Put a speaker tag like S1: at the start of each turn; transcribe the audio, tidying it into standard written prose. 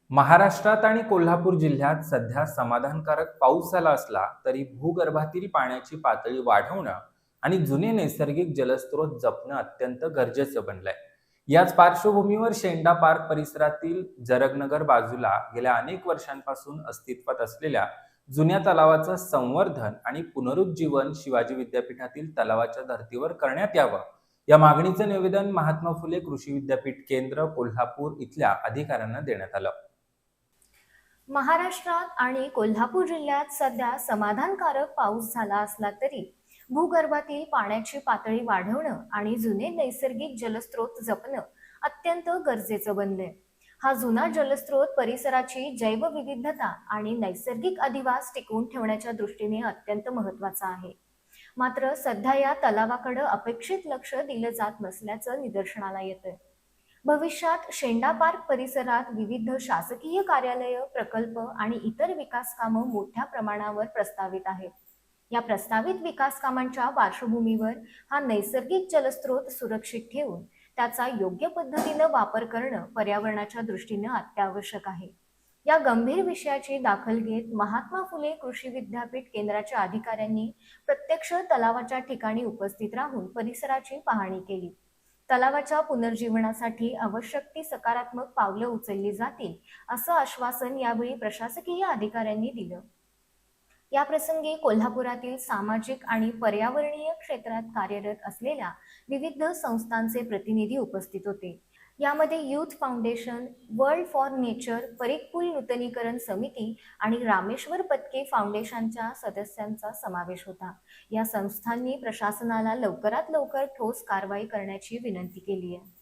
S1: महाराष्ट्रात आणि कोल्हापूर जिल्ह्यात सध्या समाधानकारक पाऊस झाला असला तरी भूगर्भातील पाण्याची पातळी वाढवणं आणि जुने नैसर्गिक जलस्रोत जपणं अत्यंत गरजेचं बनलंय. याच पार्श्वभूमीवर शेंडा पार्क परिसरातील जरगनगर बाजूला गेल्या अनेक वर्षांपासून अस्तित्वात असलेल्या जुन्या तलावाचं संवर्धन आणि पुनरुज्जीवन शिवाजी विद्यापीठातील तलावाच्या धर्तीवर करण्यात यावं, या मागणीचं निवेदन महात्मा फुले कृषी विद्यापीठ केंद्र कोल्हापूर इथल्या अधिकाऱ्यांना देण्यात आलं.
S2: महाराष्ट्रात आणि कोल्हापूर जिल्ह्यात सध्या समाधानकारक पाऊस झाला असला तरी भूगर्भातील पाण्याची पातळी वाढवणं आणि जुने नैसर्गिक जलस्रोत जपणं अत्यंत गरजेचं बनलंय. हा जुना जलस्रोत परिसराची जैवविविधता आणि नैसर्गिक अधिवास टिकवून ठेवण्याच्या दृष्टीने अत्यंत महत्वाचा आहे. मात्र सध्या या तलावाकडे अपेक्षित लक्ष दिलं जात नसल्याचं निदर्शनाला येतंय. भविष्यात शेंडा पार्क परिसरात विविध शासकीय कार्यालय, प्रकल्प आणि इतर विकास कामं मोठ्या प्रमाणावर प्रस्तावित आहेत. या प्रस्तावित विकास कामांच्या पार्श्वभूमीवर हा नैसर्गिक जलस्रोत सुरक्षित ठेवून त्याचा योग्य पद्धतीनं वापर करणं पर्यावरणाच्या दृष्टीनं अत्यावश्यक आहे. या गंभीर विषयाची दाखल घेत महात्मा फुले कृषी विद्यापीठ केंद्राच्या अधिकाऱ्यांनी प्रत्यक्ष तलावाच्या ठिकाणी उपस्थित राहून परिसराची पाहणी केली. तलावाच्या पुनर्जीवनासाठी आवश्यक ती सकारात्मक पावलं उचलली जातील असं आश्वासन यावेळी प्रशासकीय अधिकाऱ्यांनी दिलं. या प्रसंगी कोल्हापुरातील सामाजिक आणि पर्यावरणीय क्षेत्रात कार्यरत असलेल्या विविध संस्थांचे प्रतिनिधी उपस्थित होते. यामध्ये youth foundation, world for nature, परिपूल नूतनीकरण समिती आणि रामेश्वर पत्के फाउंडेशनच्या सदस्यांचा समावेश होता. या संस्थांनी प्रशासनाला लवकरात लवकर ठोस कारवाई करण्याची विनंती केली आहे.